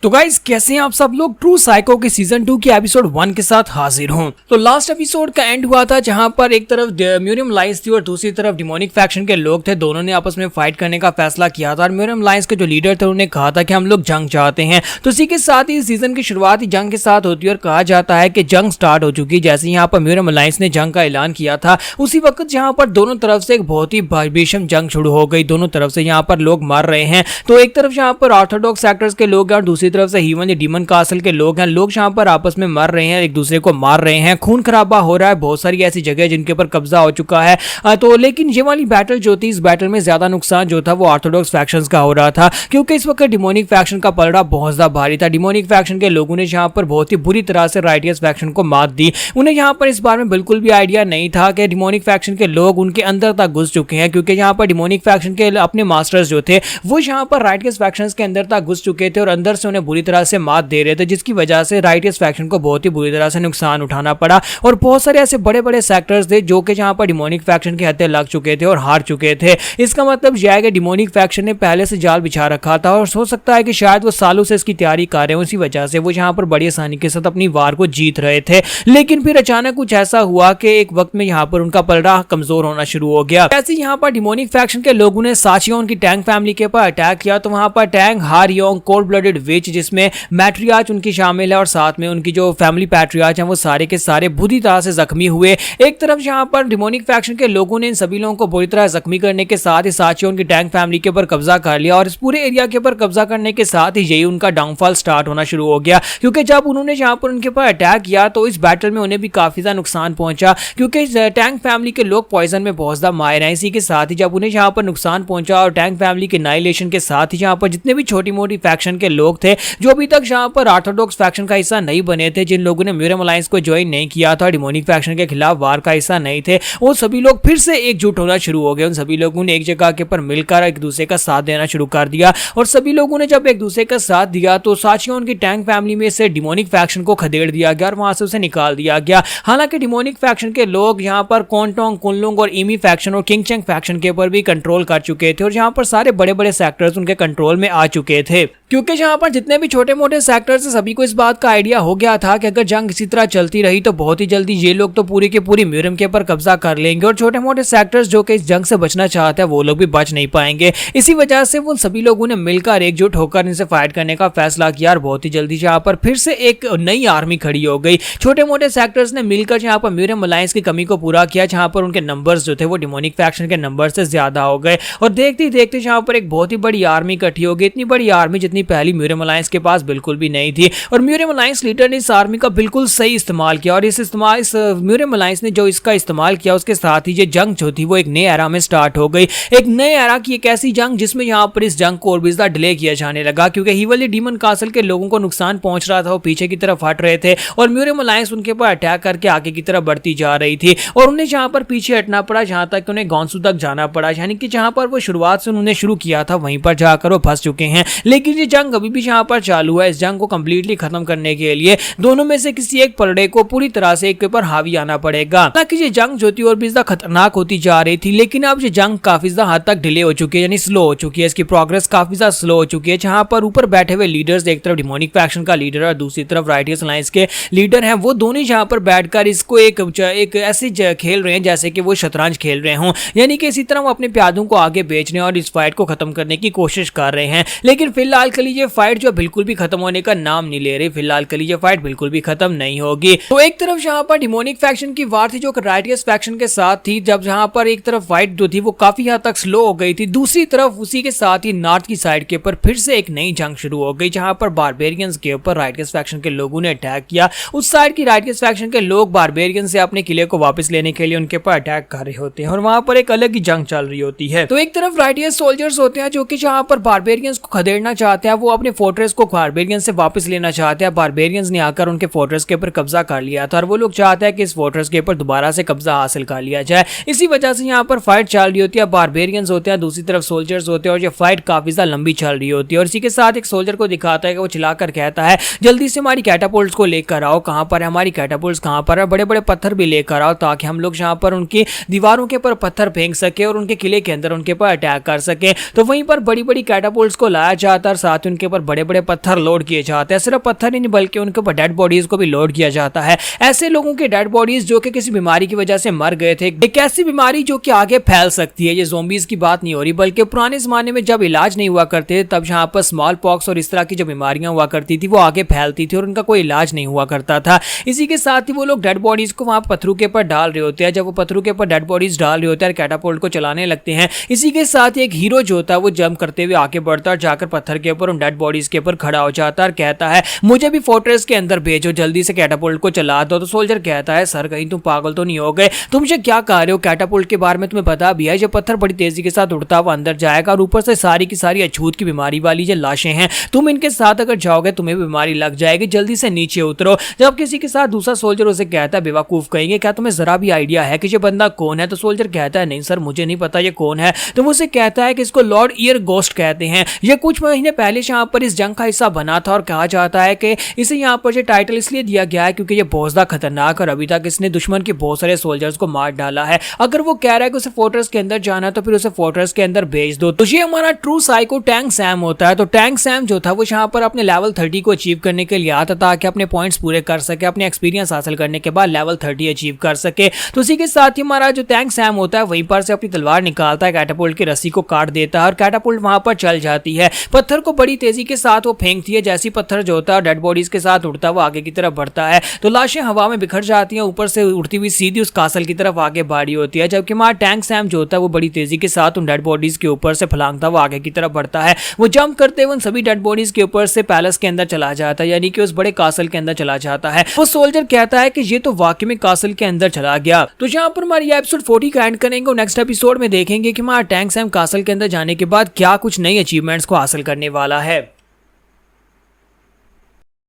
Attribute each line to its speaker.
Speaker 1: तो गाइस कैसे हैं आप सब लोग। ट्रू साइको के सीजन 2 के एपिसोड 1 के साथ हाजिर हूं। तो लास्ट एपिसोड का एंड हुआ था जहां पर एक तरफ म्यूरियम लाइंस थी और दूसरी तरफ डिमोनिक फैक्शन के लोग थे। दोनों ने आपस में फाइट करने का फैसला किया था और म्यूरियम लाइंस के जो लीडर थे उन्होंने कहा था कि हम लोग जंग चाहते हैं। तो इसी के साथ ही सीजन की शुरुआत ही जंग के साथ होती है और कहा जाता है कि जंग स्टार्ट हो चुकी। जैसे यहाँ पर म्यूरियम लाइंस ने जंग का ऐलान किया था उसी वक्त जहाँ पर दोनों तरफ से एक बहुत ही भीषण जंग शुरू हो गई। दोनों तरफ से यहाँ पर लोग मर रहे हैं। तो एक तरफ यहाँ पर ऑर्थोडॉक्स सेक्टर्स के लोग हैं और दूसरी तरफ से हीवन डीमन कासल के लोग हैं। लोग यहाँ पर आपस में मर रहे हैं, एक दूसरे को मार रहे हैं, खून खराबा हो रहा है। बहुत सारी ऐसी जगह जिनके ऊपर कब्जा हो चुका है। तो लेकिन ये वाली बैटल जो थी, इस बैटल में ज्यादा नुकसान जो था वो ऑर्थोडॉक्स फैक्शंस का हो रहा था, क्योंकि इस वक्त डिमोनिक फैक्शन का पलड़ा बहुत ज्यादा भारी था। डिमोनिक फैक्शन के लोगों ने यहाँ पर बहुत ही बुरी तरह से राइटियस फैक्शन को मात दी। उन्हें यहाँ पर इस बारे में बिल्कुल भी आइडिया नहीं था कि डिमोनिक फैक्शन के लोग उनके अंदर तक घुस चुके हैं, क्योंकि यहाँ पर डिमोनिक फैक्शन के अपने मास्टर्स जो थे वो यहाँ पर राइटियस फैक्शंस के अंदर तक घुस चुके थे और अंदर से उन्हें बुरी तरह से मात दे रहे थे, जिसकी वजह से राइटियस फैक्शन को बहुत ही बुरी तरह से नुकसान उठाना पड़ा। और बहुत सारे ऐसे बड़े बड़े सेक्टर्स थे जो कि जहां पर डिमोनिक फैक्शन के हत्थे लग चुके थे और हार चुके थे। इसका मतलब यह है कि डिमोनिक फैक्शन ने पहले से जाल बिछा रखा था और हो सकता है कि शायद वो सालों से इसकी तैयारी कर रहे हैं। उसी वजह से वो यहाँ पर बड़ी आसानी के साथ अपनी वार को जीत रहे थे। लेकिन फिर अचानक कुछ ऐसा हुआ कि एक वक्त में यहाँ पर उनका पलड़ा कमजोर होना शुरू हो गया। ऐसे यहाँ पर डिमोनिक फैक्शन के लोगों ने साचियोन की टैंग फैमिली के ऊपर अटैक किया। तो वहां पर टैंग, हारियोंग, कोल्ड ब्लडेड विच जिसमें मैट्रियार्च उनकी शामिल है और साथ में उनकी जो फैमिली पैट्रियार्च हैं वो सारे के सारे बुरी तरह से जख्मी हुए। एक तरफ यहाँ पर डिमोनिक फैक्शन के लोगों ने इन सभी लोगों को बुरी तरह जख्मी करने के साथ ही साचियोन की टैंक फैमिली के ऊपर कब्जा कर लिया और इस पूरे एरिया के ऊपर कब्जा करने के साथ ही यही उनका डाउनफॉल स्टार्ट होना शुरू हो गया। क्योंकि जब उन्होंने यहाँ पर उनके ऊपर अटैक किया तो इस बैटल में उन्हें भी काफी ज्यादा नुकसान पहुंचा, क्योंकि टैंक फैमिली के लोग पॉइजन में बहुत ज्यादा माहिर हैं। इसी के साथ ही जब उन्हें यहाँ पर नुकसान पहुंचा और टैंक फैमिली के नाइलेशन के साथ ही यहाँ पर जितने भी छोटी मोटी फैक्शन के लोग थे जो अभी तक यहाँ पर ऑर्थोडॉक्स फैक्शन का हिस्सा नहीं बने थे, जिन लोगों ने म्यूरियम अलायंस को ज्वाइन नहीं किया था, डिमोनिक फैक्शन के खिलाफ वार का हिस्सा नहीं थे, वो सभी लोग फिर से एकजुट होना शुरू हो गए। उन सभी लोगों ने एक जगह के ऊपर मिलकर एक दूसरे का साथ देना शुरू कर दिया और सभी लोगों ने जब एक दूसरे का साथ दिया तो साचियोन की टैंक फैमिली में से डिमोनिक फैक्शन को खदेड़ दिया गया और वहां से उसे निकाल दिया गया। हालांकि डिमोनिक फैक्शन के लोग यहाँ पर कोंटोंग, कुनलुंग और इमी फैक्शन और किंगचेंग फैक्शन के ऊपर भी कंट्रोल कर चुके थे और यहाँ पर सारे बड़े बड़े सेक्टर्स उनके कंट्रोल में आ चुके थे, क्योंकि यहाँ पर जितने भी छोटे मोटे सेक्टर्स सभी को इस बात का आइडिया हो गया था कि अगर जंग इसी तरह चलती रही तो बहुत ही जल्दी ये लोग तो पूरी के पूरी म्यूरियम के ऊपर कब्जा कर लेंगे और छोटे मोटे सेक्टर्स जो कि इस जंग से बचना चाहते हैं वो लोग भी बच नहीं पाएंगे। इसी वजह से उन सभी लोगों ने मिलकर एकजुट होकर इनसे फाइट करने का फैसला किया और बहुत ही जल्दी यहाँ पर फिर से एक नई आर्मी खड़ी हो गई। छोटे मोटे सेक्टर्स ने मिलकर यहाँ पर म्यूरियम अलायंस की कमी को पूरा किया, जहाँ पर उनके नंबर्स जो थे वो डिमोनिक फैक्शन के नंबर से ज्यादा हो गए और देखते ही देखते यहाँ पर एक बहुत ही बड़ी आर्मी इकट्ठी हो गई। इतनी बड़ी आर्मी जितनी पहली म्यूरियम अलायंस के पास बिल्कुल भी नहीं थी और म्यूरियम अलायंस लीडर ने इस आर्मी का बिल्कुल सही इस्तेमाल किया और इस म्यूरियम अलायंस ने जो इसका इस्तेमाल किया उसके साथ ही ये जंग जो थी वो एक नए एरा में स्टार्ट हो गई। एक नए एरा की एक ऐसी जंग जिसमें यहाँ पर इस जंग को और भी ज्यादा डिले किया जाने लगा, क्योंकि हीवली डीमन कासल के लोगों को नुकसान पहुंच रहा था, वो पीछे की तरफ हट रहे थे और म्यूरियम अलायंस उनके ऊपर अटैक करके आगे की तरफ बढ़ती जा रही थी और उन्हें जहां पर पीछे हटना पड़ा, जहां तक उन्हें गॉन्सू तक जाना पड़ा, यानी कि जहां पर वो शुरुआत से उन्होंने शुरू किया था वहीं पर जाकर वो फंस चुके हैं। लेकिन ये जंग अभी भी यहाँ पर चालू है। इस जंग को कंप्लीटली खत्म करने के लिए दोनों में से किसी एक पलड़े को पूरी तरह से एक के ऊपर हावी आना पड़ेगा। ताकि ये जंग जो थी और भी ज्यादा खतरनाक होती जा रही थी, लेकिन अब ये जंग काफी ज्यादा हद तक डिले हो चुकी है, यानी स्लो हो चुकी है। इसकी प्रोग्रेस काफी ज्यादा स्लो हो चुकी है। जहां पर ऊपर बैठे हुए लीडर्स, एक तरफ डिमोनिक फैक्शन का लीडर और दूसरी तरफ राइटियस अलायंस के लीडर हैं, वो दोनों जहां पर बैठकर इसको एक ऐसे खेल रहे हैं जैसे कि वो शतरंज खेल रहे हों, यानी कि इसी तरह वो अपने प्यादों को आगे बेचने और इस फाइट को खत्म करने की कोशिश कर रहे हैं। लेकिन फिलहाल के लिए ये फाइट जो बिल्कुल भी खत्म होने का नाम नहीं ले रही। फिलहाल के लिए ये फाइट बिल्कुल भी खत्म नहीं होगी। तो एक तरफ जहां पर डिमोनिक फैक्शन की वार थी जो राइटियस फैक्शन के साथ थी, जब जहां पर एक तरफ फाइट जो थी वो काफी हद तक स्लो हो गई थी, दूसरी तरफ उसी के साथ ही नॉर्थ की साइड के ऊपर फिर से एक नई जंग शुरू हो गई, जहां पर बारबेरियंस के ऊपर राइटियस फैक्शन के लोगों ने अटैक किया। उस साइड की राइटियस फैक्शन के लोग बारबेरियंस से अपने किले को वापस लेने के लिए उनके ऊपर अटैक कर रहे होते हैं और वहां पर एक अलग ही जंग चल रही होती है। तो एक तरफ राइटियस सोल्जर्स होते हैं जो कि जहां पर बारबेरियंस को खदेड़ना चाहते हैं, वो अपने फोर्ट्रेस को बारबेरियंस से वापस लेना चाहते हैं। बारबेरियंस ने आकर उनके फोर्ट्रेस के ऊपर कब्जा कर लिया था और वो लोग चाहते हैं कि इस फोर्ट्रेस के ऊपर दोबारा से कब्जा हासिल कर लिया जाए। इसी वजह से यहाँ पर फाइट चल रही होती है। बारबेरियंस होते हैं, दूसरी तरफ सोल्जर्स होते हैं और ये फाइट काफी ज्यादा लंबी चल रही होती है। और इसी के साथ एक सोल्जर को दिखाता है कि वो चिल्लाकर कहता है, जल्दी से हमारी कैटापुल्ट्स को लेकर आओ। कहां पर है हमारी कैटापुल्ट्स, कहां पर है? बड़े बड़े पत्थर भी लेकर आओ ताकि हम लोग यहाँ पर उनकी दीवारों के ऊपर पत्थर फेंक सके और उनके किले के अंदर उनके ऊपर अटैक कर सके। तो वहीं पर बड़ी बड़ी कैटापुल्ट्स को लाया जाता है और साथ ही उनके ऊपर बड़े बड़े पत्थर लोड किए जाते हैं। सिर्फ पत्थर ही नहीं बल्कि उनके ऊपर डेड बॉडीज को भी लोड किया जाता है। ऐसे लोगों के डेड बॉडीज जो कि किसी बीमारी की वजह से मर गए थे, एक ऐसी बीमारी जो कि आगे फैल सकती है। ये ज़ोंबीज की बात नहीं हो रही, बल्कि पुराने जमाने में जब इलाज नहीं हुआ करते तब जहाँ पर स्मॉल पॉक्स और इस तरह की जो बीमारियां हुआ करती थी वो आगे फैलती थी और उनका कोई इलाज नहीं हुआ करता था। इसी के साथ ही वो लोग डेड बॉडीज को वहां पत्थरों के ऊपर डाल रहे होते हैं। जब वो पत्थरों के ऊपर डेड बॉडीज डाल रहे होते हैं और कैटापोल्ट को चलाने लगते हैं, इसी के साथ एक हीरो जो होता है वो जंप करते हुए आगे बढ़ता है और जाकर पत्थर के ऊपर उन डेड बॉडीज के ऊपर खड़ा हो जाता है और कहता है मुझे भी फोर्ट्रेस के अंदर भेजो, जल्दी से कैटापोल्ट को चला दो। तो सोल्जर कहता है सर कहीं तुम पागल तो नहीं हो गए, तुम मुझे क्या कह रहे हो, कैटापोल्ट के बारे में तुम्हें पता भी है, जब पत्थर बड़ी तेजी के साथ उड़ता हुआ अंदर जाएगा और ऊपर से सारी की सारी अछूत की बीमारी वाली जो लाशें हैं, तुम इनके साथ अगर जाओगे तुम्हें बीमारी लग जाएगी, जल्दी से नीचे उतरो। जब किसी के साथ दूसरा सोल्जर उसे कहता है बेवकूफ कहेंगे, क्या तुम्हें जरा भी आइडिया है कि ये बंदा कौन है? तो सोल्जर कहता है नहीं सर मुझे नहीं पता ये कौन है। तो वो उसे कहता है कि इसको लॉर्ड ईयर गोस्ट कहते हैं। ये कुछ महीने पहले यहाँ पर इस जंग का हिस्सा बना था और कहा जाता है कि इसे यहाँ पर ये टाइटल इसलिए दिया गया है क्योंकि ये बहुत ज्यादा खतरनाक और अभी तक इसने दुश्मन के बहुत सारे सोल्जर्स को मार डाला है। अगर वो कह रहा है कि उसे फोर्ट्रेस के अंदर जाना तो फिर उसे फोर्ट्रेस के अंदर भेज दो। तो ये हमारा ट्रू साइको टैंक सैम होता है। तो टैंक सैम जो था वो यहाँ पर अपने लेवल 30 को अचीव करने के लिए आता ताकि अपने पॉइंट्स पूरे कर सके, अपने एक्सपीरियंस हासिल करने के बाद लेवल 30 अचीव कर सके। तो उसी के साथ ही हमारा जो टैंक सैम होता है वहीं पर से अपनी तलवार निकालता है, कैटापोल्ट की रस्सी को काट देता है और कैटापोल्ट वहां पर चल जाती है। पत्थर को बड़ी तेजी के साथ वो फेंकती है, जैसी पत्थर जो होता है डेड बॉडीज के साथ उड़ता है वो आगे की तरफ बढ़ता है तो लाशें हवा में बिखर जाती हैं, ऊपर से उड़ती हुई सीधी उस कासल की तरफ आगे बढ़ी होती है। जबकि हमारा टैंक सैम जो होता है वो बड़ी तेजी के साथ उन डेड बॉडीज के ऊपर से फलांगता हुआ आगे की तरफ बढ़ता है। वो जंप करते हुए उन सभी डेड बॉडीज के ऊपर से पैलेस के अंदर चला जाता है, यानी कि उस बड़े कासल के अंदर चला जाता है। वो सोल्जर कहता है कि ये तो वाकई में कासल के अंदर चला गया। तो यहाँ पर हमारी एपिसोड 40 का एंड करेंगे और नेक्स्ट एपिसोड में देखेंगे कि हमारा टैंक सैम कासल के अंदर जाने के बाद क्या कुछ नई अचीवमेंट्स को हासिल करने वाला है।